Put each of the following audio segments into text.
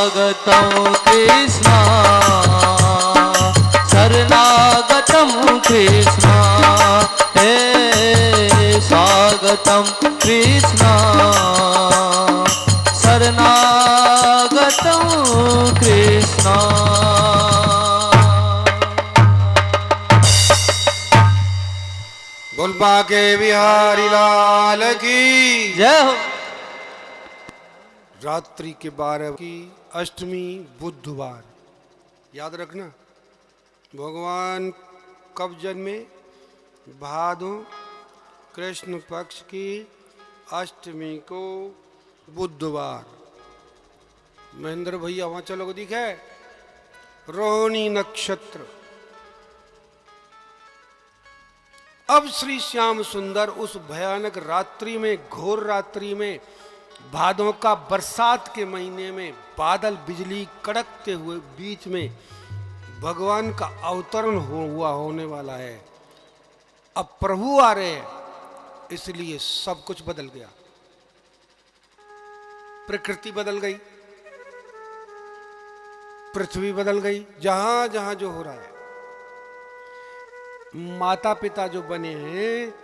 स्वागतं कृष्णा शरणागतं कृष्णा हे स्वागतं कृष्णा शरणागतं कृष्णा। बोलबा के बिहारी लाल की जय हो। रात्रि के 12 की अष्टमी बुधवार याद रखना। भगवान कब जन्मे? भादो कृष्ण पक्ष की अष्टमी को बुधवार। महेंद्र भैया वहां चलोगे दिखे रोहिणी नक्षत्र। अब श्री श्याम सुंदर उस भयानक रात्रि में, घोर रात्रि में, भादों का बरसात के महीने में, बादल बिजली कड़कते हुए बीच में भगवान का अवतरण हुआ होने वाला है। अब प्रभु आ रहे हैं, इसलिए सब कुछ बदल गया। प्रकृति बदल गई, पृथ्वी बदल गई, जहां जहां जो हो रहा है। माता पिता जो बने हैं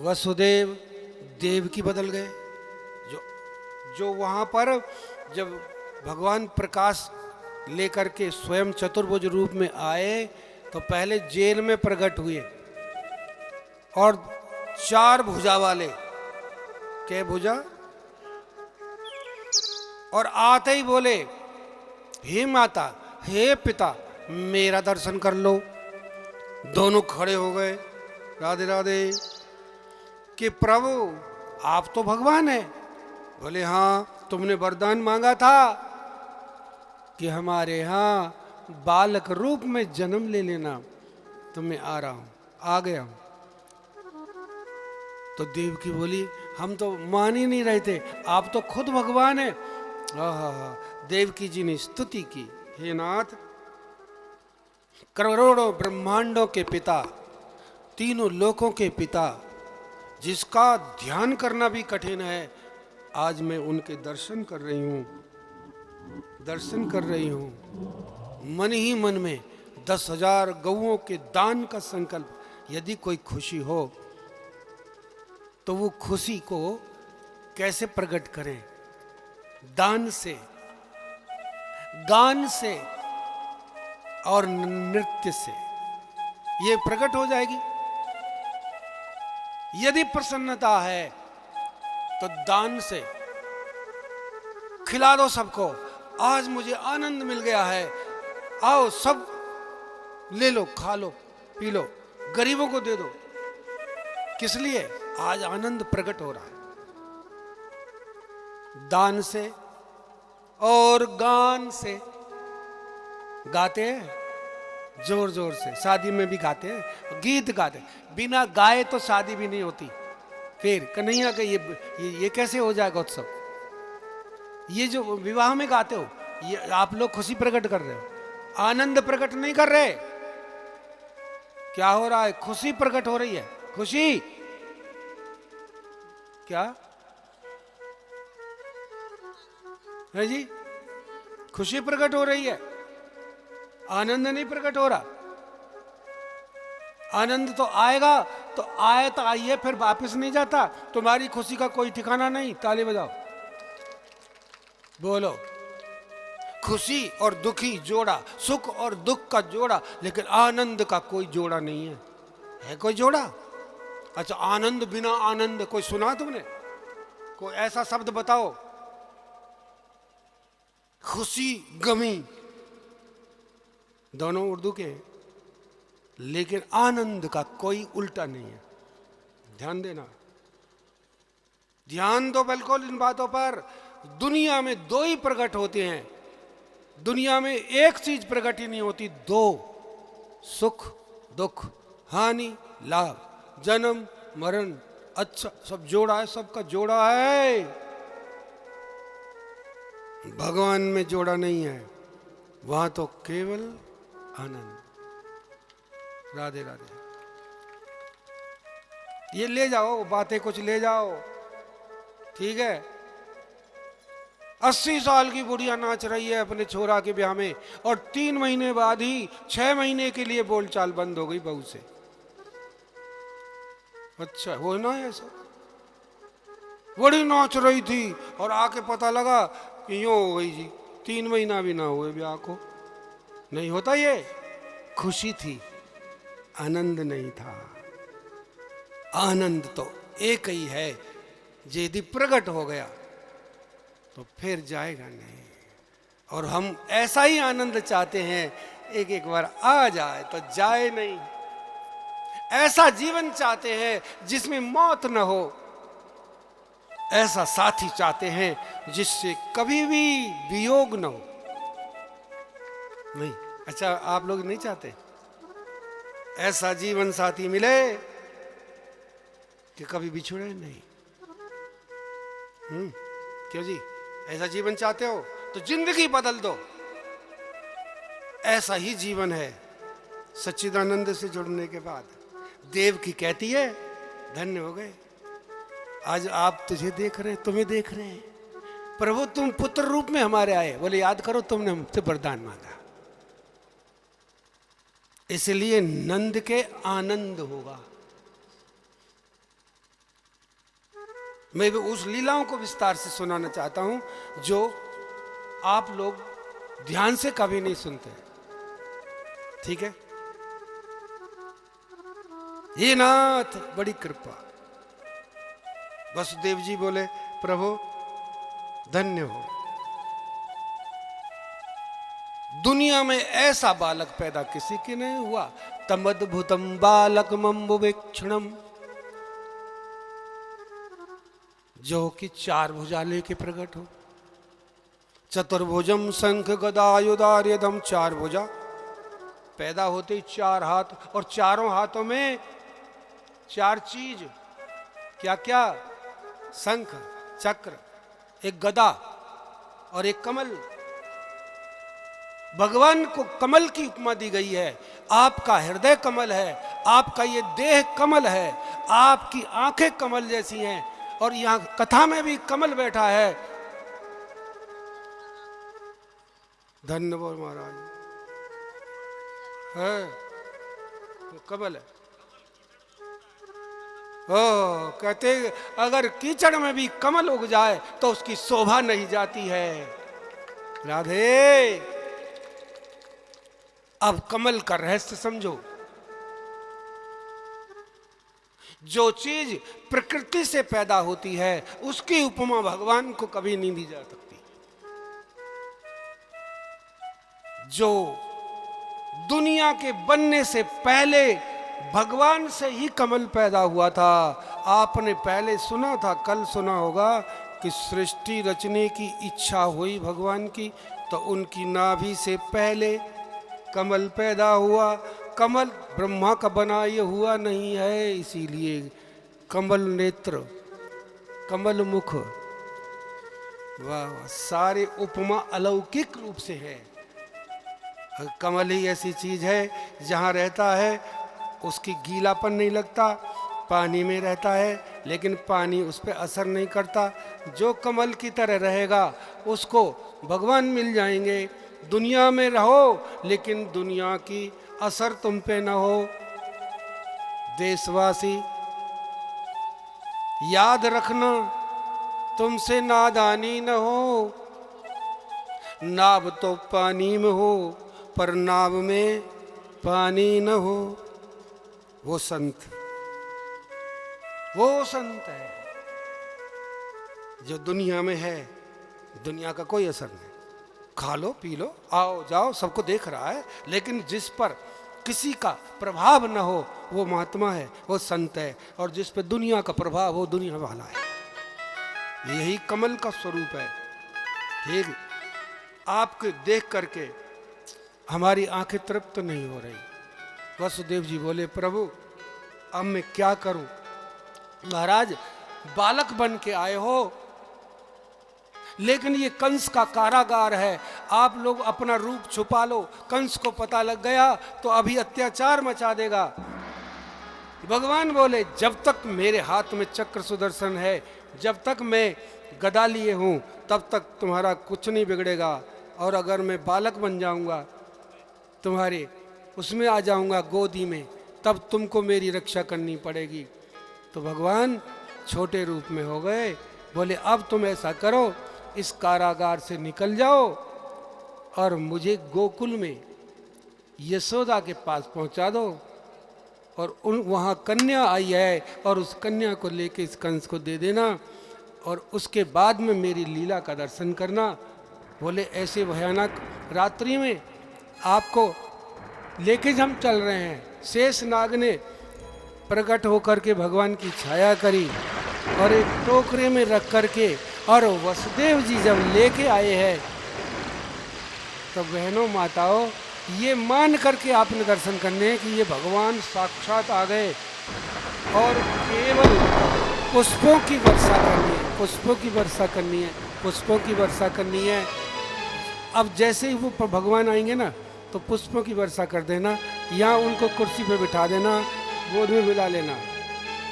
वसुदेव देवकी बदल गए। जो वहां पर जब भगवान प्रकाश लेकर के स्वयं चतुर्भुज रूप में आए तो पहले जेल में प्रकट हुए और 4 भुजा वाले, क्या भुजा, और आते ही बोले हे माता हे पिता मेरा दर्शन कर लो। दोनों खड़े हो गए, राधे राधे, कि प्रभु आप तो भगवान हैं। बोले हाँ, तुमने वरदान मांगा था कि हमारे यहाँ बालक रूप में जन्म ले लेना, तो मैं आ रहा हूं, आ गया हूं। तो देवकी बोली हम तो मान ही नहीं रहे थे, आप तो खुद भगवान हैं। हाँ, देवकी जी ने स्तुति की, हे नाथ, करोड़ों ब्रह्मांडों के पिता, तीनों लोकों के पिता, जिसका ध्यान करना भी कठिन है, आज मैं उनके दर्शन कर रही हूं, दर्शन कर रही हूं। मन ही मन में 10,000 गौओं के दान का संकल्प। यदि कोई खुशी हो तो वो खुशी को कैसे प्रकट करें? दान से, गान से और नृत्य से ये प्रकट हो जाएगी। यदि प्रसन्नता है तो दान से खिला दो सबको। आज मुझे आनंद मिल गया है, आओ सब ले लो, खा लो, पी लो, गरीबों को दे दो। किस लिए? आज आनंद प्रकट हो रहा है। दान से और गान से। गाते हैं जोर जोर से, शादी में भी गाते हैं, गीत गाते हैं। बिना गाए तो शादी भी नहीं होती। फिर कन्हैया का ये कैसे हो जाएगा उत्सव? ये जो विवाह में गाते हो, ये आप लोग खुशी प्रकट कर रहे हो, आनंद प्रकट नहीं कर रहे। क्या हो रहा है? खुशी प्रकट हो रही है। खुशी क्या है जी? खुशी प्रकट हो रही है, आनंद नहीं प्रकट हो रहा। आनंद तो आएगा, तो आए तो आइए, फिर वापस नहीं जाता। तुम्हारी खुशी का कोई ठिकाना नहीं। ताली बजाओ, बोलो। खुशी और दुखी जोड़ा, सुख और दुख का जोड़ा, लेकिन आनंद का कोई जोड़ा नहीं है। है कोई जोड़ा? अच्छा, आनंद बिना आनंद कोई सुना तुमने? कोई ऐसा शब्द बताओ। खुशी गमी दोनों उर्दू के, लेकिन आनंद का कोई उल्टा नहीं है। ध्यान देना, ध्यान दो बिल्कुल इन बातों पर। दुनिया में 2 ही प्रकट होते हैं। दुनिया में एक चीज प्रकट ही नहीं होती, 2, सुख दुख, हानि लाभ, जन्म मरण। अच्छा, सब जोड़ा है, सबका जोड़ा है। भगवान में जोड़ा नहीं है, वहां तो केवल आनंद। राधे राधे। ये ले जाओ बातें, कुछ ले जाओ, ठीक है? 80 साल की बुढ़िया नाच रही है अपने छोरा के ब्याह में, और 3 महीने बाद ही 6 महीने के लिए बोलचाल बंद हो गई बहू से। अच्छा हो ना ऐसा, बड़ी नाच रही थी और आके पता लगा कि यूं हो गई जी, 3 महीना भी ना हुए ब्याह को। नहीं होता ये, खुशी थी, आनंद नहीं था। आनंद तो एक ही है, यदि प्रकट हो गया तो फिर जाएगा नहीं। और हम ऐसा ही आनंद चाहते हैं, एक एक बार आ जाए तो जाए नहीं। ऐसा जीवन चाहते हैं जिसमें मौत न हो, ऐसा साथी चाहते हैं जिससे कभी भी वियोग न हो। नहीं, अच्छा आप लोग नहीं चाहते ऐसा जीवन साथी मिले कि कभी बिछुड़े नहीं? क्यों जी, ऐसा जीवन चाहते हो तो जिंदगी बदल दो। ऐसा ही जीवन है सच्चिदानंद से जुड़ने के बाद। देव की कहती है धन्य हो गए, आज आप तुझे देख रहे हैं, तुम्हें देख रहे हैं, प्रभु तुम पुत्र रूप में हमारे आए। बोले याद करो तुमने हमसे वरदान मांगा, इसलिए नंद के आनंद होगा। मैं भी उस लीलाओं को विस्तार से सुनाना चाहता हूं जो आप लोग ध्यान से कभी नहीं सुनते। ठीक है, ये नाथ बड़ी कृपा। वसुदेव जी बोले प्रभु धन्य हो, दुनिया में ऐसा बालक पैदा किसी के नहीं हुआ। तमद्भुतम बालक मम्बुवेक्षणम, जो कि 4 भुजा लेके प्रकट हो। चतुर्भुजम शंख गदायुधार्यधम, 4 भुजा, पैदा होते ही 4 हाथ, और चारों हाथों में 4 चीज। क्या क्या? शंख, चक्र, एक गदा और एक कमल। भगवान को कमल की उपमा दी गई है। आपका हृदय कमल है, आपका ये देह कमल है, आपकी आंखें कमल जैसी हैं, और यहां कथा में भी कमल बैठा है। धन्य बोल महाराज है, तो कमल है। ओ कहते अगर कीचड़ में भी कमल उग जाए तो उसकी शोभा नहीं जाती है। राधे, अब कमल का रहस्य समझो। जो चीज प्रकृति से पैदा होती है उसकी उपमा भगवान को कभी नहीं दी जा सकती। जो दुनिया के बनने से पहले भगवान से ही कमल पैदा हुआ था। आपने पहले सुना था, कल सुना होगा कि सृष्टि रचने की इच्छा हुई भगवान की, तो उनकी नाभि से पहले कमल पैदा हुआ। कमल ब्रह्मा का बना ये हुआ नहीं है, इसीलिए कमल नेत्र, कमल मुख, वाह, सारे उपमा अलौकिक रूप से है। कमल ही ऐसी चीज है जहाँ रहता है उसकी गीलापन नहीं लगता, पानी में रहता है लेकिन पानी उस पर असर नहीं करता। जो कमल की तरह रहेगा उसको भगवान मिल जाएंगे। दुनिया में रहो लेकिन दुनिया की असर तुम पे न हो। देशवासी याद रखना, तुमसे नादानी न हो। नाव तो पानी में हो पर नाव में पानी न हो। वो संत है जो दुनिया में है, दुनिया का कोई असर नहीं। खा लो पी लो आओ जाओ सबको देख रहा है, लेकिन जिस पर किसी का प्रभाव न हो वो महात्मा है, वो संत है। और जिस पर दुनिया का प्रभाव हो दुनिया वाला है। यही कमल का स्वरूप है। ठीक, आपके देख करके हमारी आंखें तृप्त नहीं हो रही। वसुदेव जी बोले प्रभु अब मैं क्या करूं? महाराज बालक बन के आए हो, लेकिन ये कंस का कारागार है, आप लोग अपना रूप छुपा लो। कंस को पता लग गया तो अभी अत्याचार मचा देगा। भगवान बोले जब तक मेरे हाथ में चक्र सुदर्शन है, जब तक मैं गदा लिए हूँ, तब तक तुम्हारा कुछ नहीं बिगड़ेगा। और अगर मैं बालक बन जाऊंगा, तुम्हारे उसमें आ जाऊंगा गोदी में, तब तुमको मेरी रक्षा करनी पड़ेगी। तो भगवान छोटे रूप में हो गए। बोले अब तुम ऐसा करो, इस कारागार से निकल जाओ और मुझे गोकुल में यशोदा के पास पहुंचा दो, और वहाँ कन्या आई है, और उस कन्या को लेके इस कंस को दे देना, और उसके बाद में मेरी लीला का दर्शन करना। बोले ऐसे भयानक रात्रि में आपको लेके हम चल रहे हैं। शेष नाग ने प्रकट होकर के भगवान की छाया करी और एक टोकरे में रख करके, और वसुदेव जी जब लेके आए हैं, तो बहनों माताओं ये मान करके आपने दर्शन करने हैं कि ये भगवान साक्षात आ गए। और केवल पुष्पों की वर्षा करनी है, पुष्पों की वर्षा करनी है, पुष्पों की वर्षा करनी है। अब जैसे ही वो भगवान आएंगे ना, तो पुष्पों की वर्षा कर देना, यहाँ उनको कुर्सी पे बिठा देना, गोद में बुला लेना,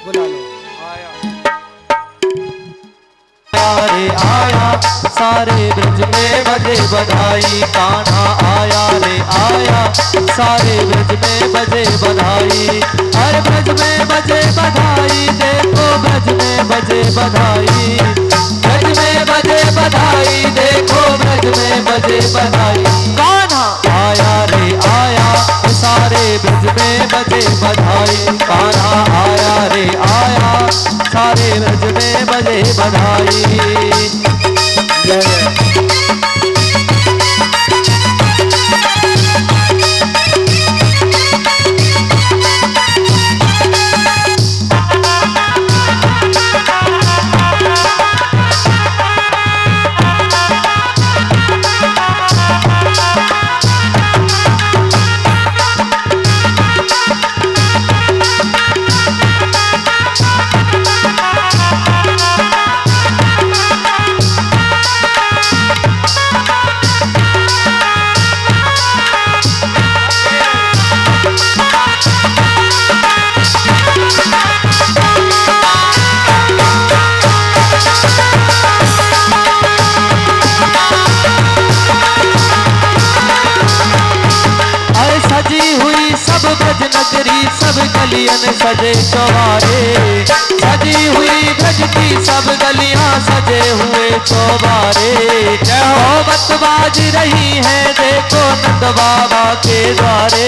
बुला लो। आया रे आया, सारे ब्रज में बजे बधाई। कान्हा आया रे आया, सारे ब्रज में बजे बधाई। हर ब्रज में बजे बधाई, देखो ब्रज में बजे बधाई। ब्रज में बजे बधाई, देखो ब्रज में बजे बधाई। कान्हा आया रे आया, सारे ब्रज में बजे बधाई। कान्हा आया रे आया, सारे ब्रज में बजे बधाई। सब गलियन सजे चौबारे, सजी हुई ब्रज की सब गलियां सजे हुए चौबारे। नौबत बाज रही है, देखो नंद बाबा के द्वारे।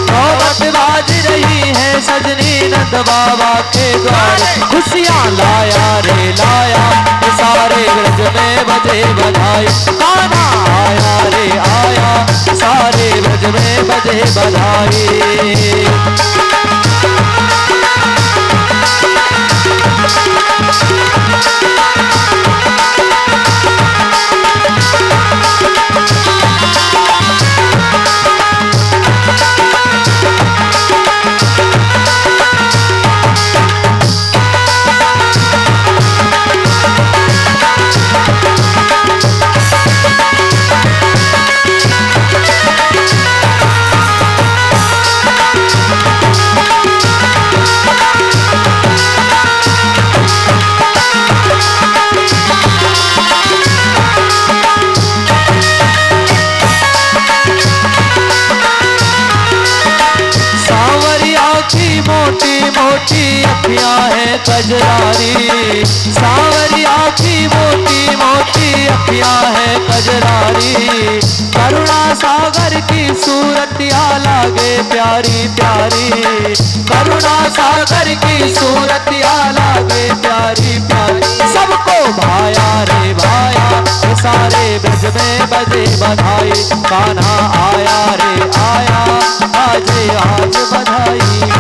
नौबत बाज रही है, सजनी नंद बाबा के द्वारे। खुशियाँ लाया रे लाया, सारे ब्रज में बजे बधाई। कान्हा आया रे आया, सारे ब्रज में बजे बधाई। मोटी मोटी अखियां है कजरारी, सांवरी आँखी मोटी मोटी अखियां है कजरारी। करुणा सागर की सूरतिया लागे प्यारी प्यारी, करुणा सागर की सूरतिया लागे प्यारी प्यारी। सबको भाया रे भाया, सारे ब्रज में बजे बधाई। कान्हा आया रे आया, आज आज बधाई।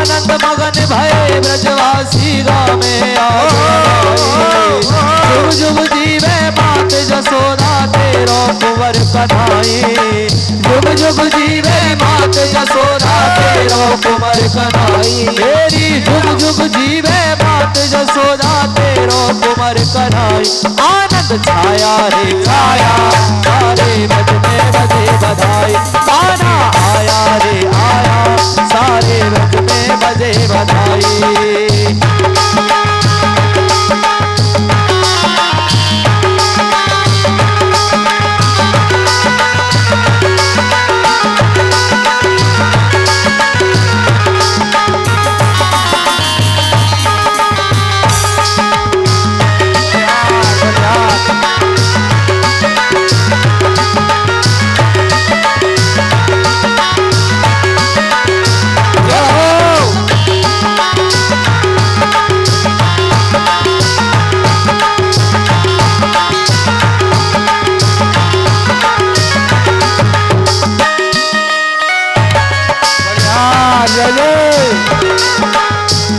आनंद मगन भये ब्रजवासी गाँव में आए। जुग जुग जीवे मात जसोदा तेरो कुंवर कन्हाई। जुग जुग जीवे मात जसोदा तेरो कुंवर कन्हाई। तेरी जुग जुग जीवे मात जसोदा तेरो कुंवर कन्हाई। आनंद छाया रे छाया सारे ब्रज में बजे बधाई। गाना आया रे आया सारे ब्रज में बजे बधाई।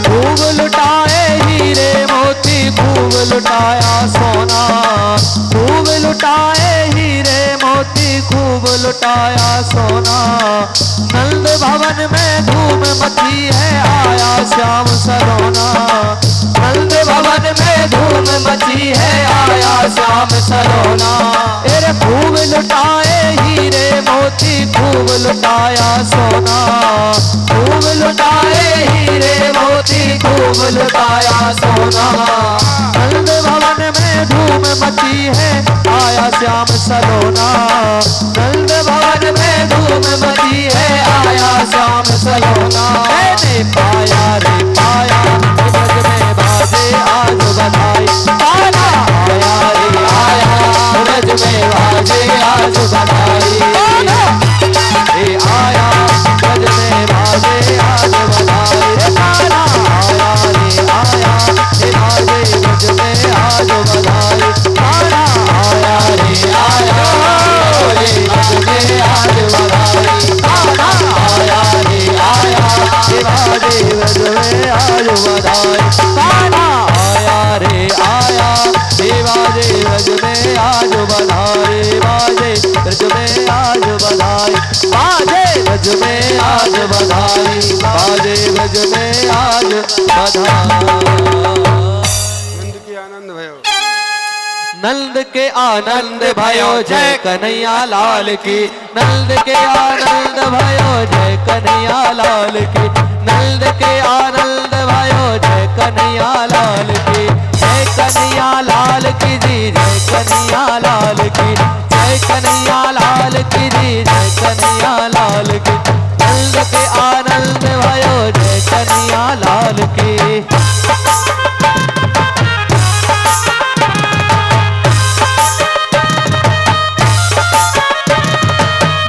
खूब लुटाए हीरे मोती खूब लुटाया सोना। खूब लुटाए हीरे मोती खूब लुटाया सोना। नंद भवन में धूम मची है आया श्याम सरोना। नंद भवन में धूम मची है आया श्याम सरोना। तेरे खूब लुटाए हीरे मोती खूब लुटाया सोना। खूब लुटाए हीरे मोती खूब लुटाया सोना। नंद भवन में धूम मची है आया श्याम सलोना। नंद भवन में धूम मची है आया श्याम सलोना। मैंने पाया रे पाया ब्रज में बाजे आज बधाई। पाया आया रे आया ब्रज में बाजे आज बधाई। रे आया ब्रज में बाजे आज बधाई। गाना आया रे आया हे बाजे ब्रज में आज बधाई। गाना आया रे आया रे ब्रज में आज बधाई। गाना आया रे आया हे बाजे ब्रज में आज बधाई। गाना आया रे आया हे बाजे ब्रज में आज बधाई। बाजे ब्रज में आज बधाई। बाजे ब्रज में आज बधाई। बाजे ब्रज में आज बधाई। नंद के आनंद भयो। नंद के आनंद भयो जय कन्हैया लाल की। नंद के आनंद भयो जय कन्हैया लाल की। नंद के आनंद भयो जय कन्हैया लाल की। जय कन्हैया लाल की जी जय कन्हैया लाल की। जय कन्हैया लाल की जी जय कन्हैया लाल की। नंद के आनंद भयो जय कन्हैया लाल की।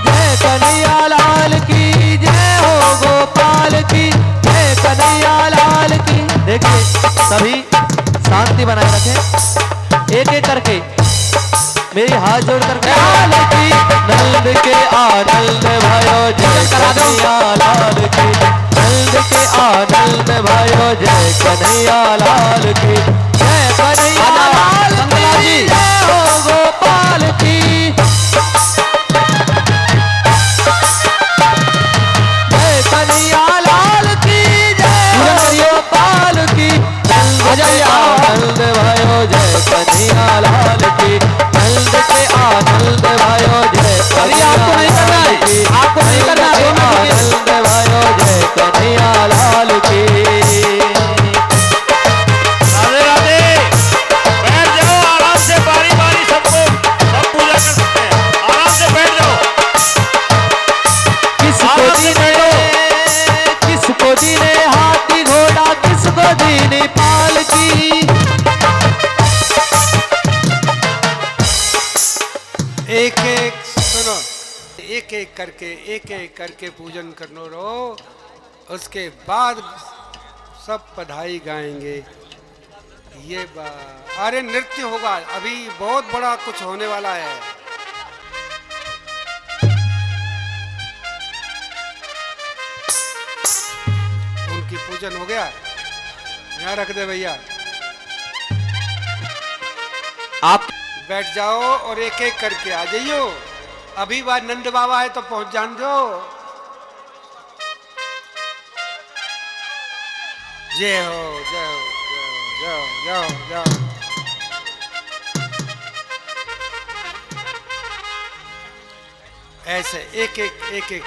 जय कन्हैया लाल की जय हो गोपाल की। जय कन्हैया लाल की। देखिए सभी शांति बनाए रखें एक एक करके मेरी हाथ जोड़ करके। नंद के आनंद भयो जय कन्हैया लाल की। नंद के आनंद भयो जय कन्हैया लाल की। जय कन्हैया लाल की जय हो गोपाल की। जय कन्हैया लाल की जय हो गोपाल की। आनंद भयो जय कन्हैया लाल की। नंद के आनंद भयो जय कन्हैया लाल की। आपको नहीं करना आनंद भयो जय कन्हैया लाल की। राधे राधे। बैठ जाओ आराम से बारी बारी सबको सब पूजा कर सकते हैं। आराम से बैठ जाओ। किसको दीने हाथी घोड़ा किसको दीने पाल की। एक एक सुनो एक एक करके पूजन करनो रहो। उसके बाद सब बधाई गाएंगे। ये बात अरे नृत्य होगा अभी बहुत बड़ा कुछ होने वाला है। पूजन हो गया? यहाँ रख दे भैया। आप बैठ जाओ और एक एक करके आ जाइयो। अभी बार नंद बाबा है तो पहुंच जान दो। जय हो जय हो जय हो जय हो जय हो। ऐसे एक एक एक एक।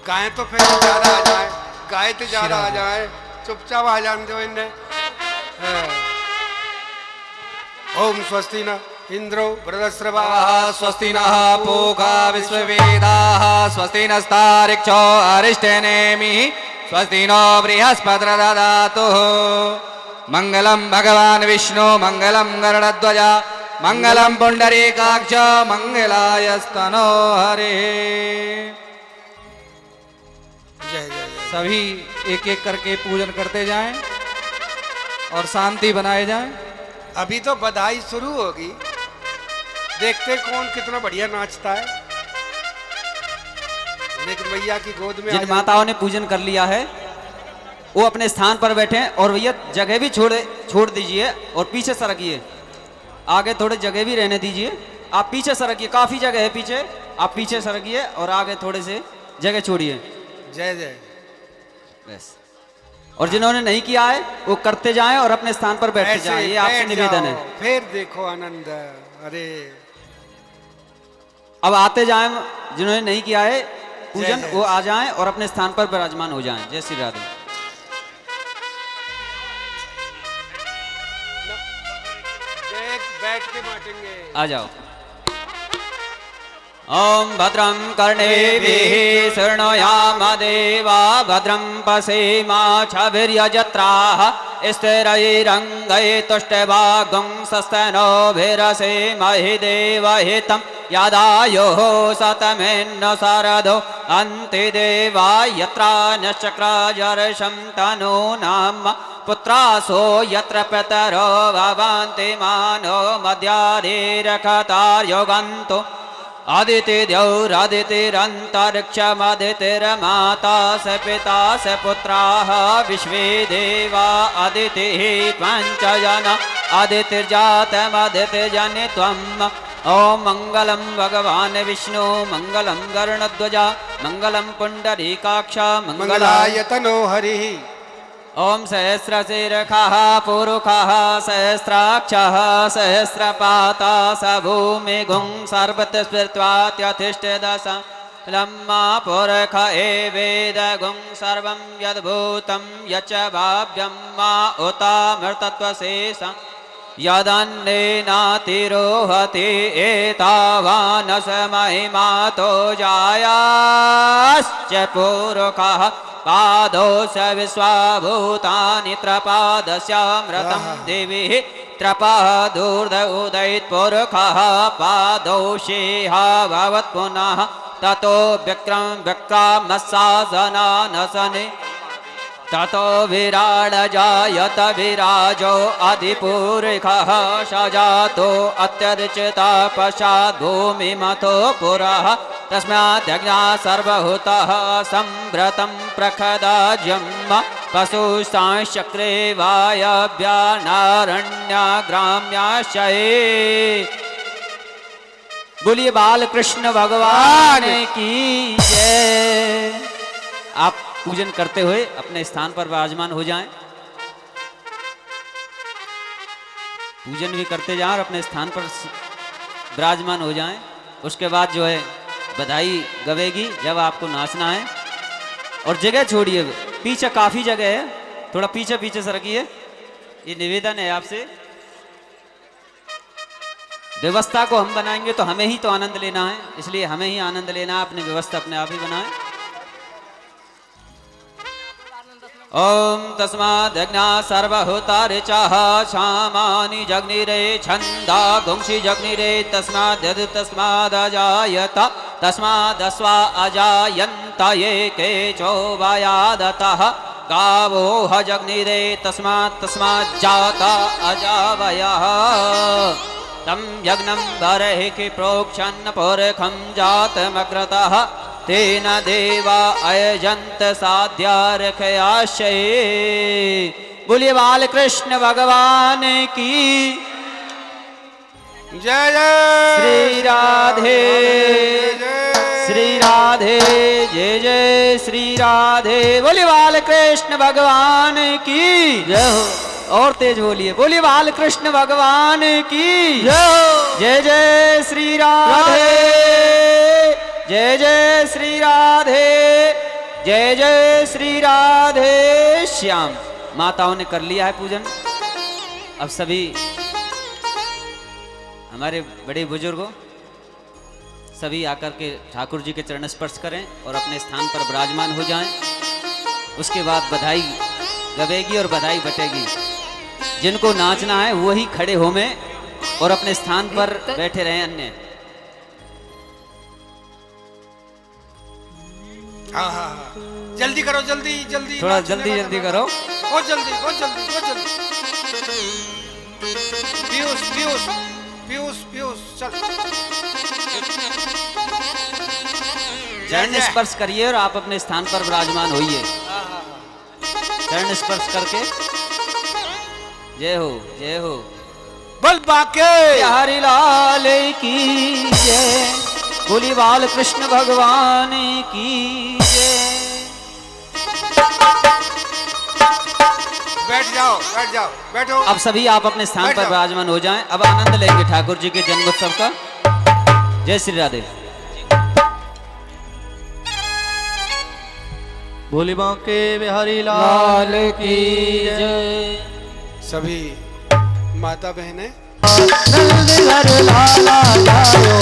गाय तो फिर ज्यादा आ जाए, गाय तो ज्यादा आ जाए, चुपचाप आ जान दो इन्हें। ओम स्वस्ति न इंद्रो वृधस्रवाः स्वस्ति नः पूषा विश्ववेदाः स्वस्ति नस्तार्क्ष्यो अरिष्टनेमिः स्वस्ति नो बृहस्पतिर्दधातु। मंगलम भगवान विष्णु मंगलम गरुड़ध्वज मंगलम पुंडरीकाक्ष मंगलायस्तनो हरे। जय जय जय। सभी एक एक करके पूजन करते जाएं और शांति बनाए जाएं। अभी तो बधाई शुरू होगी, देखते कौन कितना बढ़िया नाचता है। लेकिन भैया की गोद में जिन माताओं ने पूजन कर लिया है वो अपने स्थान पर बैठे और भैया जगह भी छोड़ दीजिए और पीछे सरकिए। आगे थोड़े जगह भी रहने दीजिए। आप पीछे सरकिए, काफी जगह है पीछे, आप पीछे सरकिए और आगे थोड़े से जगह छोड़िए। जय जय। बस। और जिन्होंने नहीं किया है वो करते जाएं और अपने स्थान पर बैठते ऐसे जाएं, ये आपसे बैठ निवेदन जाओ, है। फिर देखो आनंद। अरे अब आते जाएं, जिन्होंने नहीं किया है पूजन जय। वो आ जाएं और अपने स्थान पर विराजमान हो जाएं। जय श्री राधे। बैठ के बांटेंगे। आ जाओ। ओम भद्रं कर्णेभिः शृणुयाम देवा भद्रं पश्येमाक्षभिर्यजत्राः स्थिरैरङ्गैस्तुष्टुवागुं सस्तनोभिरसेमहि देवहितं यदायुः शतमेन्न शरदो अन्ति देवा यत्रा नश्चक्राजर्षं तनूनां पुत्रासो यत्र पितरो भवन्ति मानो मद्यादिरखतार्युगन्तो आदितिर्यौरादितिरन्तरिक्षमदितिर्माता स पिता स पुत्राः विश्वे देवा अदितिः पञ्चजन अदितिर्जातमदितिर्जनित्वम्। ॐ मङ्गलं भगवान् विष्णु मङ्गलं गरुडध्वज मङ्गलं पुण्डरीकाक्ष मङ्गलाय। मंगलायतनो हरिः। ओम सहस्रशीर्षः पुरुषः सहस्राक्षः सहस्रपाता स भूमिगुं सर्वतस्पृत्वात्यतिष्ठदश लम्मा पुरख एवेदगुं सर्वं यद्भूतं यच्च भाव्यं मा उतामृतत्वशेषं यदन्नेनातिरोहति एतावानस महिमातो जायाश्च पुरुषः पादौ स विश्वाभूतानि त्रपादस्यामृतं दिवि त्रपादूर्ध उदयत्पुरुषः पादौ शेहा भवत् पुनः ततो विक्रामस्सासनानसने ततो विराड जायत विराजो अधिपुरुषः सजातो अत्यर्चिता पश्चात् भूमिमतो पुरः तस्माद्यज्ञा सर्वभूतः संभृतं प्रखदाज्यं पशुश्चाश्चक्रे वायव्यानारण्याग्राम्याश्चये। बोलिए बाल कृष्ण भगवान की जय। आप पूजन करते हुए अपने स्थान पर विराजमान हो जाएं। पूजन भी करते जाएं और अपने स्थान पर विराजमान हो जाएं। उसके बाद जो है बधाई गवेगी जब आपको नाचना है। और जगह छोड़िए, पीछे काफी जगह है, थोड़ा पीछे पीछे सरकिए। ये निवेदन है आपसे। व्यवस्था को हम बनाएंगे तो हमें ही तो आनंद लेना है, इसलिए हमें ही आनंद लेना है। अपनी व्यवस्था अपने आप ही बनाएं। ओम तस्माद्यज्ञा सर्वभूतारिचः क्षामानि जग्निरे छन्दा गुंसि जग्निरे तस्मादजायत तस्मादस्वा अजायन्त ये केचो वायादतः गावो ह जग्निरे तस्मात् जाता अजावयः। तम यज्ञं बर्हिः प्रोक्षन् पुरखं जातमग्रतः तेन देवा अयजन्त साध्यार्घयाशये। बोलिए बाल कृष्ण भगवान की जय जय श्री राधे श्री राधे जय जय श्री राधे। बोलिए बाल कृष्ण भगवान की जय हो। और तेज बोलिए, बोलिए बाल कृष्ण भगवान की जय हो। जय जय श्री राधे जय जय श्री राधे जय जय श्री राधे श्याम। माताओं ने कर लिया है पूजन। अब सभी हमारे बड़े बुजुर्गों सभी आकर के ठाकुर जी के चरण स्पर्श करें और अपने स्थान पर विराजमान हो जाएं। उसके बाद बधाई गवेगी और बधाई बटेगी। जिनको नाचना है वही खड़े हो में और अपने स्थान पर बैठे रहें। अन्य हाँ हाँ हाँ, जल्दी करो, जल्दी जल्दी, थोड़ा जल्दी करो। बहुत जल्दी, बहुत जल्दी, बहुत जल्दी। पीयूष पीयूष पीयूष पीयूष चल। चरण स्पर्श करिए और आप अपने स्थान पर विराजमान होइए। चरण स्पर्श करके जय हो जय हो। बल बाके हरि लाल की जय। बोली बाल कृष्ण भगवान की जय। बैठ जाओ, बैठ जाओ, बैठो। अब सभी आप अपने स्थान बैठ पर जाओ। विराजमान हो जाएं। अब आनंद लेंगे ठाकुर जी के जन्मोत्सव का। जय श्री राधे। बोली बांके बिहारी लाल की जय। सभी माता बहनें नंदघर लाला जायो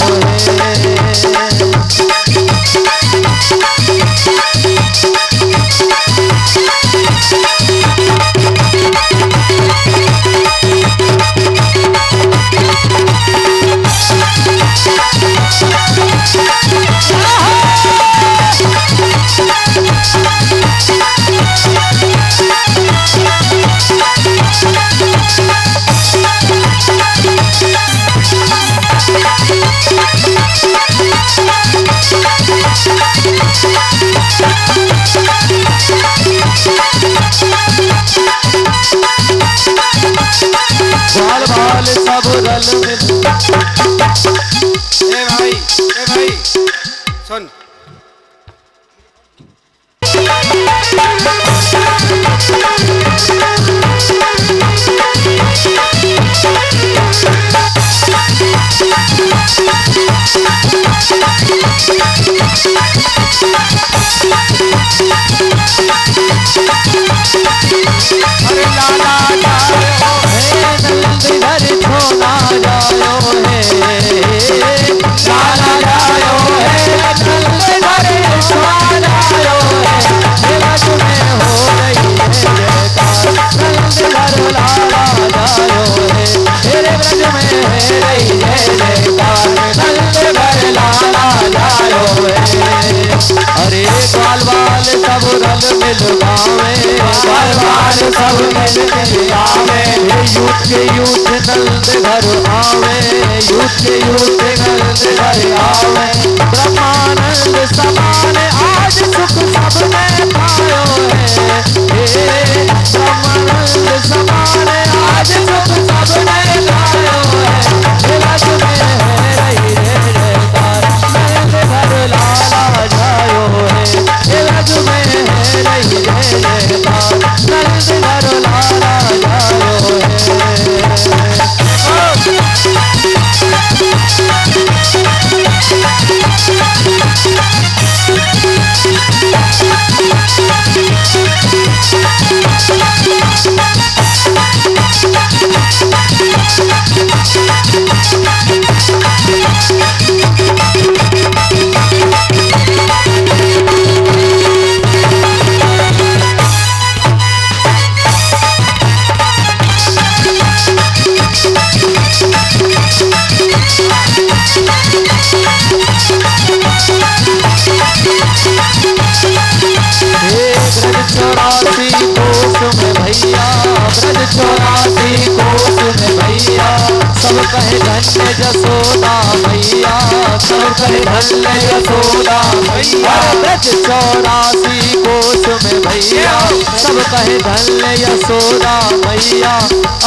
बाल बाल सब रल मिल। ए भाई सुन। अरे लाला जायो है नंदघर छोना जायो है। लाला जायो है नंदघर छोना जायो है। दिलक में हो रही है जयकार। नंदघर लाला जायो है तेरे ब्रज में है रही है जयकार। नंदघर लाला जायो है। अरे बाल बाल सब रल मिल गावे। बाल बाल सब मिल मिल आवे। यूथ के यूथ नंदघर आवे। यूथ के यूथ नंदघर आवे। ब्रह्मानंद समान आज सुख सब में पायो है। ब्रह्मानंद समान आज सुख सब में पायो है। तिलक में है रही है जयकार। नंदघर लाला जायो है। तिलक में है रही है जयकार। नंदघर लाला जायो है। ब्रज 84 कोस में भैया। ब्रज 84 कोस में भैया। सब कहे कहे धन्य जसोदा मैया, सब कहे धन्य जसोदा मैया। ब्रज 84 कोस में भैया, सब कहे धन्य यशोदा मैया।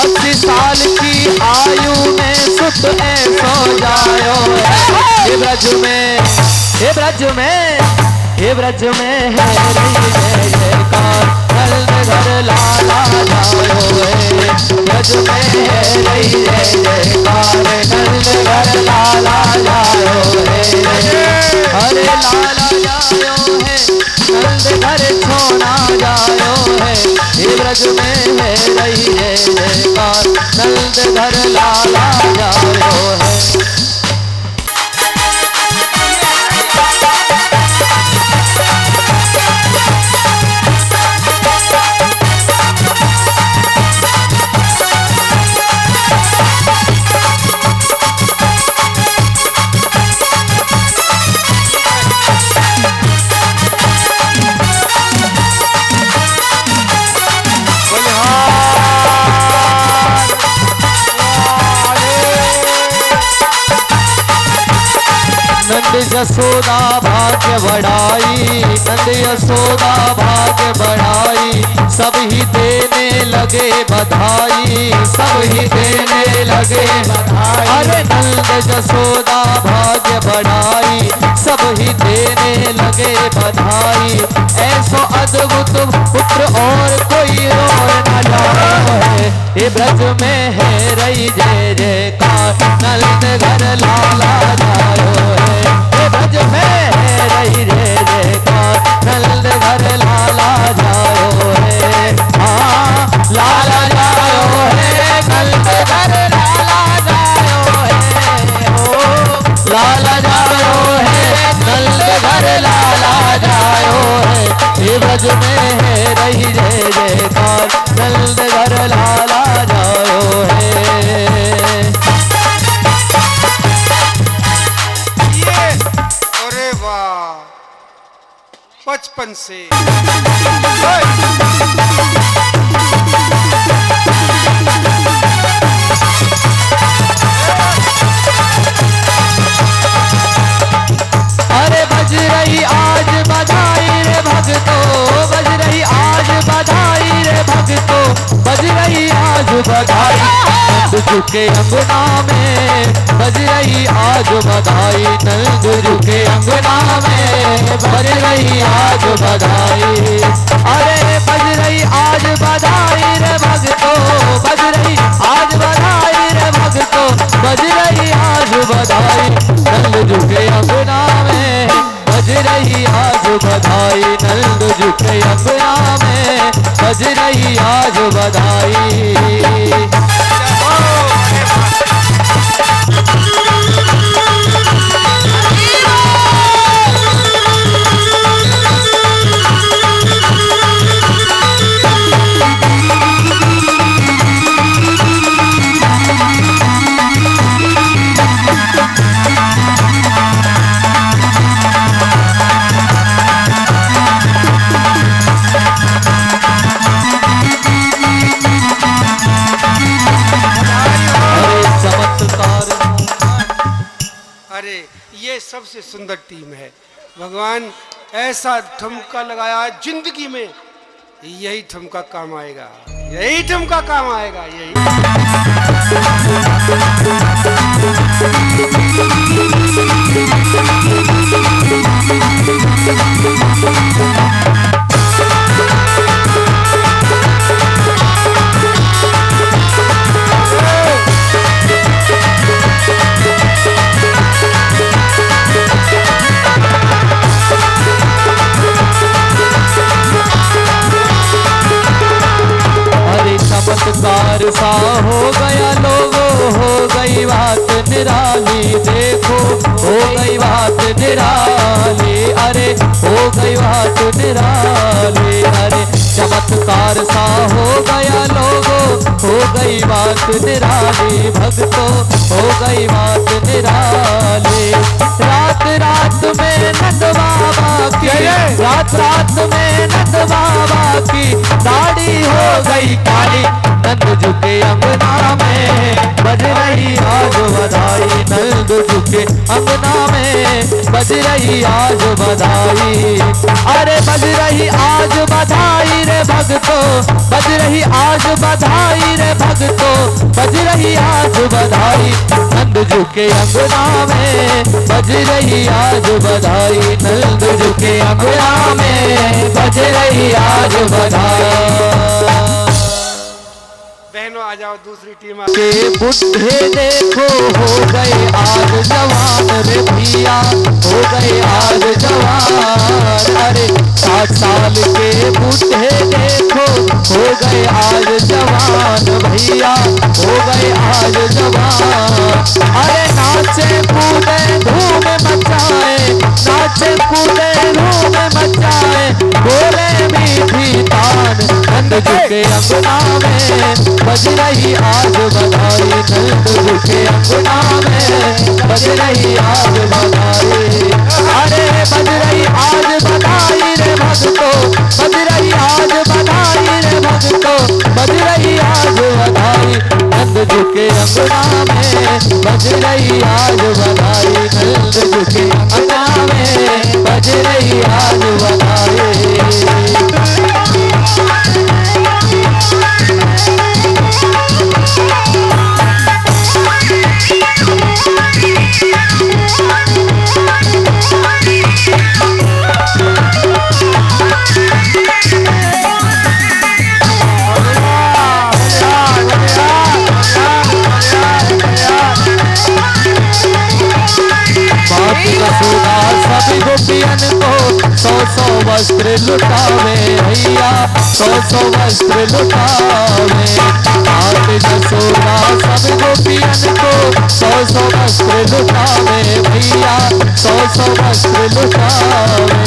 80 साल की आयु में सुत ऐसो जायो हे ब्रज में, हे ब्रज में, हे ब्रज में है रही जय जयकार, नंद घर लाला जायो है। ब्रज में है रही जय जयकार, नंद घर लाला जायो है। अरे लाला जायो है, नंद घर छोड़ा जायो है। हे ब्रज में है रही जय जयकार, नंद घर लाला जायो है। नंद यशोदा भाग्य बढ़ाई, नंद यशोदा भाग्य बढ़ाई। सब ही देने लगे बधाई, सब ही देने लगे बधाई। अरे नंद यशोदा भाग्य बढ़ाई, सब ही देने लगे बधाई। ऐसो अद्भुत पुत्र और कोई और न जानो है। हे ब्रज में है रही जय जयकार, नंद घर लाला जायो है। हे ब्रज में है रही जय जयकार, नंद घर लाला जायो है। हाँ लाला जायो है, नंद घर लाला जायो है। ओ लाला जायो है, नंद घर लाला जायो है। हे ब्रज में है रही जय जयकार, नंद घर लाला जायो है। अरे वाह, बचपन से अरे बज रही आज बधाई रे भक्तो, बज रही आज बधाई रे भक्तो, बज रही आज बधाई। नंद झुके अंगना में बज रही आज बधाई, नंद झुके अंगना में बज रही आज बधाई। अरे बज रही आज बधाई रे भक्तो, बज रही आज बधाई रे भक्तो, बज रही आज बधाई। नंद झुके अंगना में बज रही आज बधाई, नंद झुके अंगना में बज रही आज बधाई। अरे ये सबसे सुंदर टीम है। भगवान ऐसा ठुमका लगाया है जिंदगी में, यही ठुमका काम आएगा, यही ठुमका काम आएगा, यही। चमत्कार सा हो गया लोगों, हो गई बात निराली। देखो हो गई बात निराली, अरे हो गई बात निराली। अरे चमत्कार सा हो गया लोगों, हो गई बात निराली। भक्तों हो गई बात निराली। रात रात में नंद बाबा की, रात रात में नंद बाबा की दाढ़ी हो गई काली। नंद झुके अंगना में बज रही आज अंगना में बज रही आज बधाई। अरे बज रही आज बधाई रे भक्तो, बज रही आज बधाई रे भक्तो, बज रही आज बधाई। नंद जी के अंगना में बज रही आज बधाई, नंद जी के अंगना में बज रही आज बधाई। बहनों आ जाओ, दूसरी टीम आ के बुढ़े देखो हो गए आज जवान रे भैया, हो गए आज जवान। अरे 7 साल के बुढ़े देखो हो गए आज जवान भैया, हो गए आज जवान। अरे नाचे कूदे धूम मचाए, नाचे कूदे धूम मचाए, बोले मीठी तान। नंद जी के अंगना में बज रही आज बधाई, नंद जी के अंगना में बज रही आज बधाई। अरे बज रही आज बधाई रे भक्तो, बज रही आज बधाई रे भक्तो, बज रही आज बधाई। नंद जी के अंगना में बज रही आज बधाई, नंद जी के अंगना में बज रही आज बधाई। सभी गोपियन को 100 वस्त्र लुटावे भैया, 100 वस्त्र लुटावे। आप जसोदा सब गोपियन को 100 वस्त्र लुटावे भैया, 100 वस्त्र लुटावे।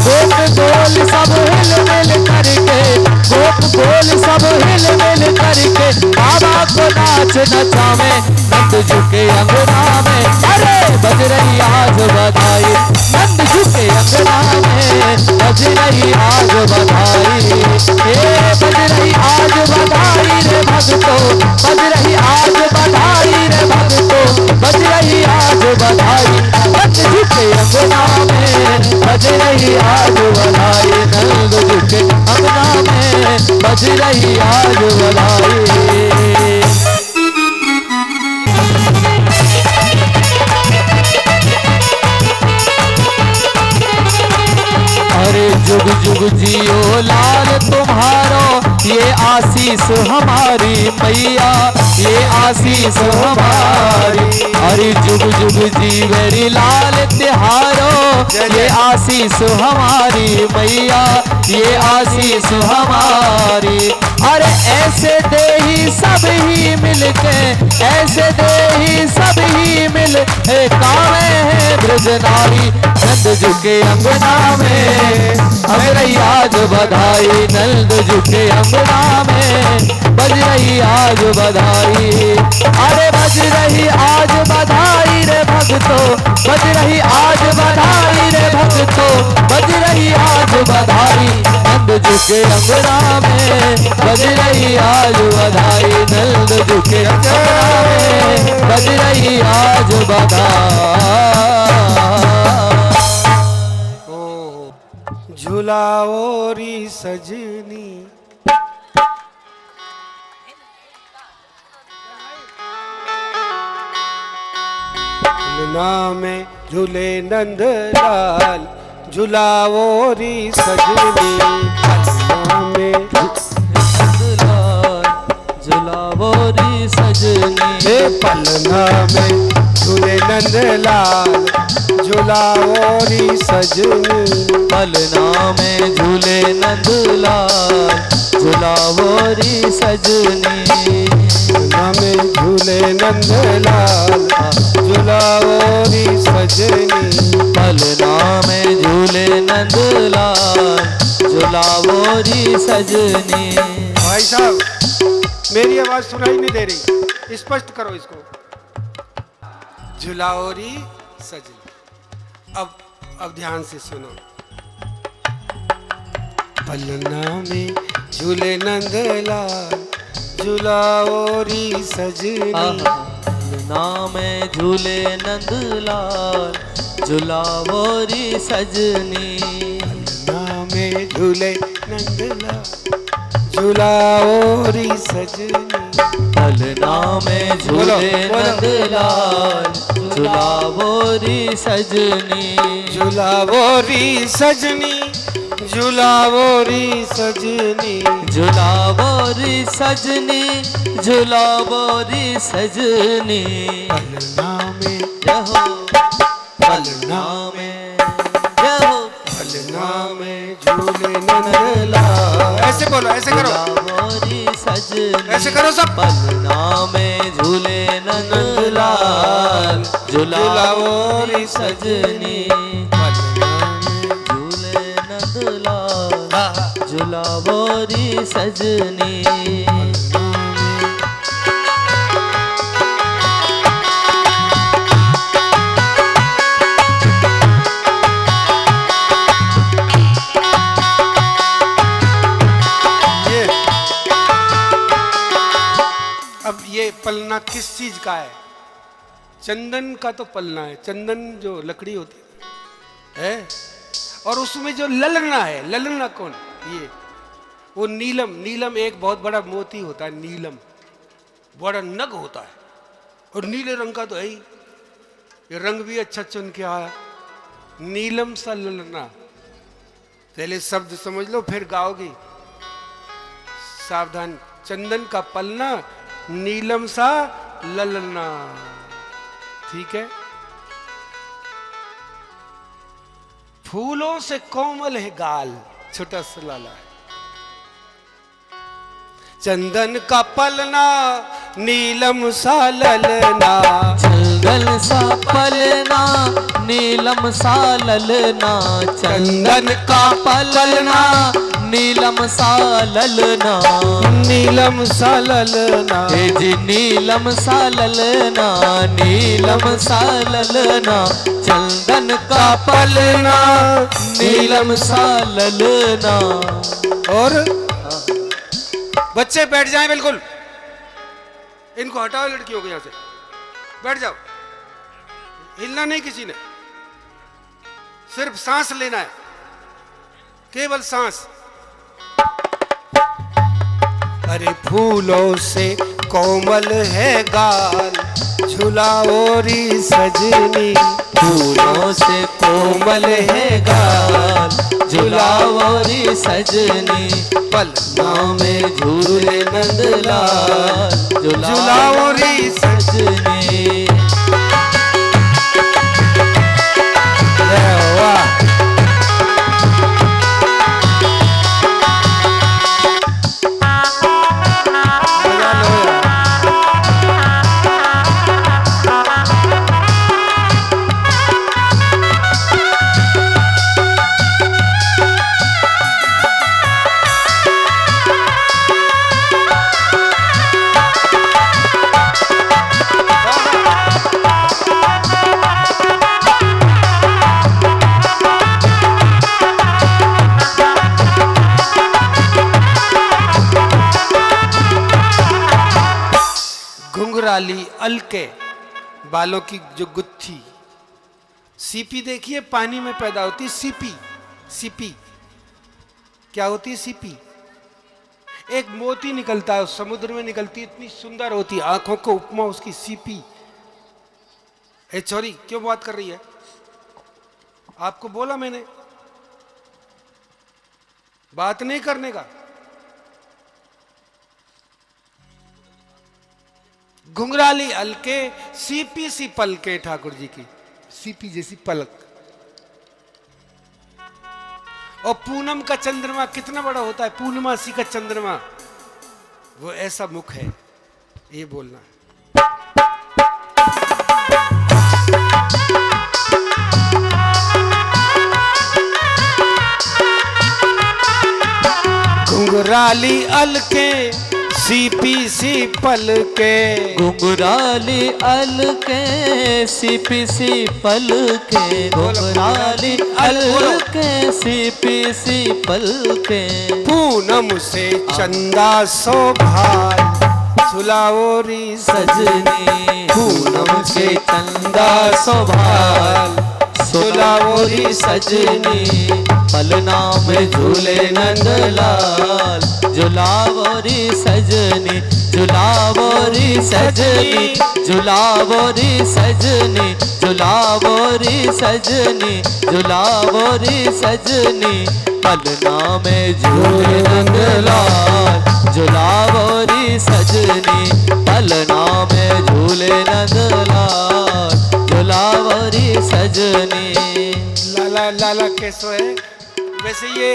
गोप गोल सब हिल मिल करके, गोप गोल सब हिल मिल करके बाबा को नाच नचावे। नंद जी के अंगना में अरे बज रही आज बधाई, नंद जी के अंगना में बज रही आज बधाई। ए बज रही आज बधाई रे भक्तो, बज रही आज बधाई रे भक्तो, बज रही आज बधाई। नंद जी के अंगना में बज रही आज बधाई, नंद जी के अंगना में बज रही आज बधाई। अरे जुग जुग जियो लाल तुम्हारो, ये आशीष हमारी मैया, ये आशीष हमारी। अरे जुग जुग जीवेरी लाल तिहारो, ये आशीष हमारी मैया, ये आशीष हमारी। अरे ऐसे दे ही सब ही मिलके, ऐसे दे ही सब ही मिल कावे है ब्रज नारी। नंद जी के अंगना में बज रही आज बधाई, नंद जी के अंगना में बज रही आज बधाई। अरे बज रही आज बधाई रे भक्तो, बज रही आज बधाई रे भक्तो, बज रही आज बधाई। नंद जी के अंगना में बज रही आज बधाई, नंद जी के अंगना में बज रही आज बधाई। झुलाओ री सजनी, अंगना में झूले नंदलाल, झुलाओ री सजनी, अंगना में नंदलाल झुलाओ री सजनी। हे पलना में झूले नंदलाल, झुलाओ री सजनी। पलना में झूले नंदलाल, झुलाओ री सजनी। पलना में झूले नंदलाल, झुलाओ री सजनी। पलना में झूले नंदलाल, झुलाओ री सजनी। भाई साहब मेरी आवाज सुनाई नहीं दे रही, स्पष्ट करो इसको। झुलाओ री सजनी। अब ध्यान से सुनो। पलना में झूले नंदलाल, झुलाओ री सजनी। पलना में झूले नंदलाल झुलावो री सजनी। पलना में झूले नंदलाल झुलाओ री सजनी। पलना में झूले नंदलाल झुलावो री सजनी। झुलाओ री सजनी झुलाओ री सजनी। झुलावो री सजनी झुलावो री सजनी। पलना में जहो पलना में जहो पलना में झूले नंदलाल। ऐसे बोलो, ऐसे करो, झुलावोरी सजनी। ऐसे करो सब। पलना में झूले नंदलाल झुलावोरी सजनी। झूले नंदलाल झुलावोरी सजनी। अब ये पलना किस चीज का है? चंदन का तो पलना है, चंदन जो लकड़ी होती है, और उसमें जो ललना है, ललना कौन? ये वो नीलम। नीलम एक बहुत बड़ा मोती होता है, नीलम बड़ा नग होता है, और नीले रंग का तो है ही। ये रंग भी अच्छा चुन के आया, नीलम सा ललना। पहले शब्द समझ लो फिर गाओगी, सावधान। चंदन का पलना, नीलम सा ललना, ठीक है। फूलों से कोमल है गाल, छोटा सा लाला है। चंदन का पलना, नीलम सा ललना। चंदन सा पलना नीलम सा ललना। चंदन का पलना नीलम सा ललना। नीलम सा ललना। हे जी नीलम सा ललना नीलम सा ललना। चंदन का पलना नीलम सा ललना। और बच्चे बैठ जाएं बिल्कुल, इनको हटाओ लड़कियों को, यहां से बैठ जाओ, हिलना नहीं किसी ने, सिर्फ सांस लेना है, केवल सांस। अरे फूलों से कोमल है गाल, झुलाओ री सजनी। फूलों से कोमल है गाल झुलाओ री सजनी। पलना में झूले नंदलाल झुलाओ री सजनी। वाह, मजा लो यार। घुंघराली अलके बालों की जो गुत्थी, सीपी देखिए पानी में पैदा होती है। सीपी, सीपी क्या होती है? सीपी एक मोती निकलता है, समुद्र में निकलती है, इतनी सुंदर होती है, आंखों को उपमा उसकी सीपी। ए छोरी क्यों बात कर रही है? आपको बोला मैंने बात नहीं करने का। घुंघराली अलके सीपी सी पलके, ठाकुर जी की सीपी जैसी पलक। और पूनम का चंद्रमा कितना बड़ा होता है, पूर्णमासी का चंद्रमा, वो ऐसा मुख है, ये बोलना है। घुंघराली अलके सीपी सी पलके। घुंघराली अलके सीपी सी पलके। घुंघराली अलके सीपी सी पलके। पूनम से चंदा शोभाए सुलाओरी सजनी पूनम से चंदा सोभाल सुलाओरी सजनी पलना में झूले नंदलाल झुलावोरी सजनी झुलावोरी सजनी झुलावोरी सजनी झुलावोरी सजनी झुलावोरी सजनी पलना में झूले नंदलाल झुलावोरी सजनी पलना में झूले नंदलाल झुलावोरी सजनी। लाला लाला कैसो है। वैसे ये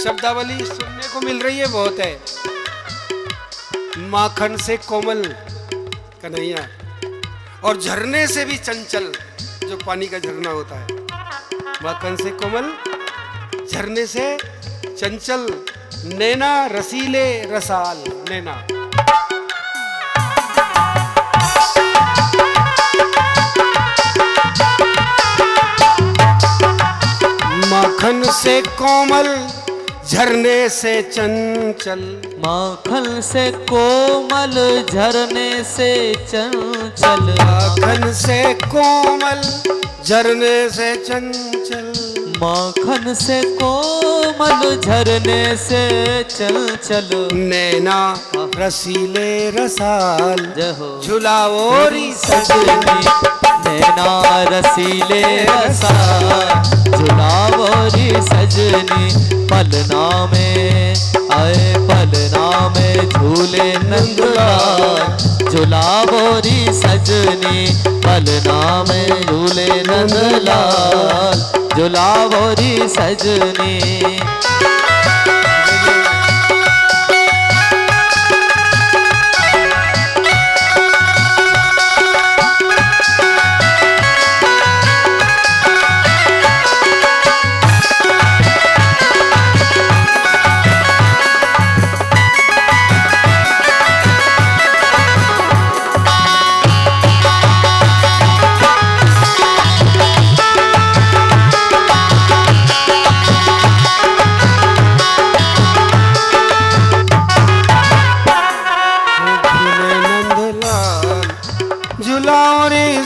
शब्दावली सुनने को मिल रही है बहुत है। माखन से कोमल कन्हैया और झरने से भी चंचल, जो पानी का झरना होता है। माखन से कोमल झरने से चंचल नैना रसीले रसाल नैना। माखन से कोमल झरने से चंचल माखन से कोमल झरने से चंचल माखन से कोमल झरने से चंचल माखन से कोमल झरने से चंचल नैना रसीले रसाल जय हो झुलाओरी सजनी नैना रसीले रसाल झुलावोरी सजनी पलना में आए पलना में झूले नंदलाल झुलावोरी सजनी पलना में झूले नंदलाल झुलावोरी सजनी।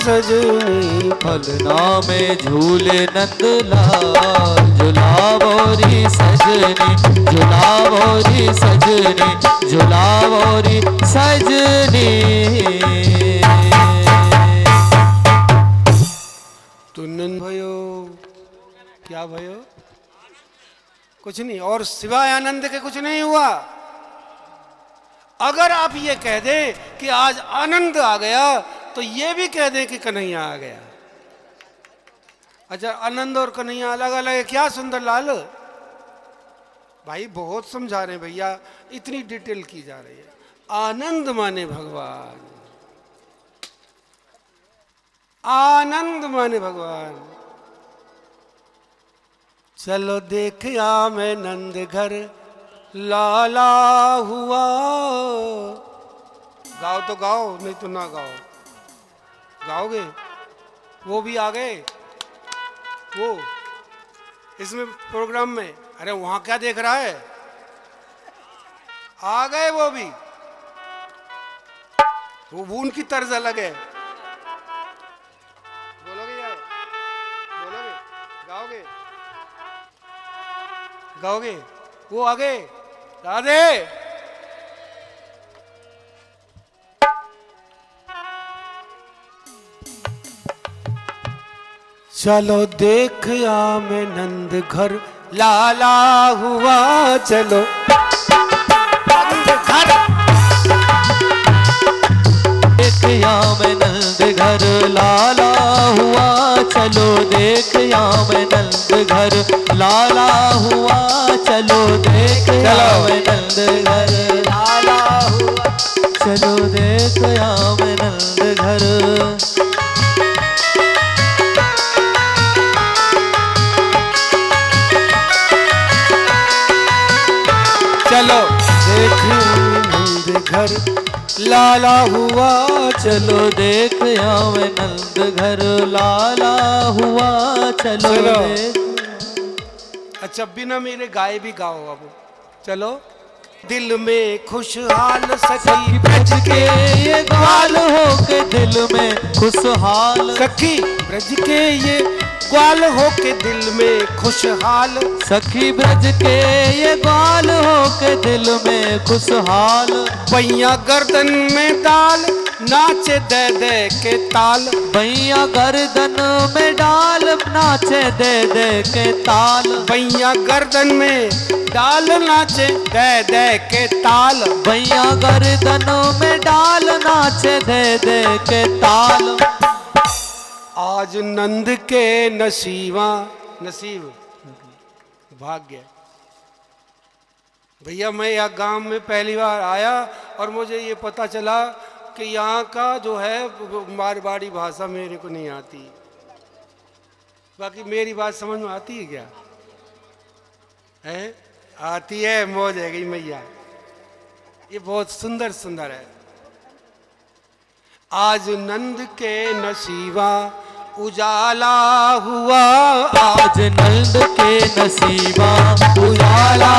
सजनी पलना में झूले नंदलाल झुलावोरी सजनी झुलावोरी सजनी झुलावोरी सजनी। तुनन भयो क्या भयो? कुछ नहीं, और सिवाय आनंद के कुछ नहीं हुआ। अगर आप ये कह दें कि आज आनंद आ गया तो ये भी कह दें कि कन्हैया आ गया। अच्छा, आनंद और कन्हैया अलग अलग है क्या सुंदर लाल भाई? बहुत समझा रहे हैं भैया, इतनी डिटेल की जा रही है। आनंद माने भगवान, आनंद माने भगवान। चलो देखा मैं नंद घर लाला हुआ। गाओ तो गाओ, नहीं तो ना गाओ। गाओगे? वो भी आ गए वो इसमें प्रोग्राम में। अरे वहां क्या देख रहा है? आ गए वो भी। वो उनकी तर्ज अलग है। बोलोगे यार? बोलोगे? गाओगे? गाओगे? वो आ गए। राधे चलो देख आ मैं नंद घर लाला हुआ। चलो नंद घर देख या मैं नंद घर लाला हुआ। चलो देख या मैं नंद घर लाला हुआ। चलो देख या मैं नंद घर लाला हुआ। चलो देख या मैं नंद घर। चलो देख नंद घर लाला हुआ। चलो देख या मैं नंद घर लाला हुआ। चलो चलो। देख। अच्छा, बिना मेरे गाए भी गाओ अब। चलो दिल में खुशहाल सखी सखी ब्रज के ये ग्वाल हो के दिल में खुशहाल। सखी ब्रज के ये ग्वाल हो के दिल में खुशहाल। सखी ब्रज के ये ग्वाल हो के दिल में खुशहाल। पैया गर्दन में डाल नाचे दे दे के ताल। भैया गर्दन में डाल नाचे दे दे के ताल। पैया गर्दन में डाल नाचे दे दे के ताल। भैया गर्दन में डाल नाचे दे दे के ताल। आज नंद के नसीबा नसीब भाग्य। भैया मैं यहाँ गांव में पहली बार आया और मुझे ये पता चला कि यहाँ का जो है मारवाड़ी भाषा मेरे को नहीं आती। बाकी मेरी बात समझ में आती है क्या? है आती है, मौज है गई मैया। ये बहुत सुंदर सुंदर है। आज नंद के नसीबा उजाला हुआ। आज नंद के नसीबा उजाला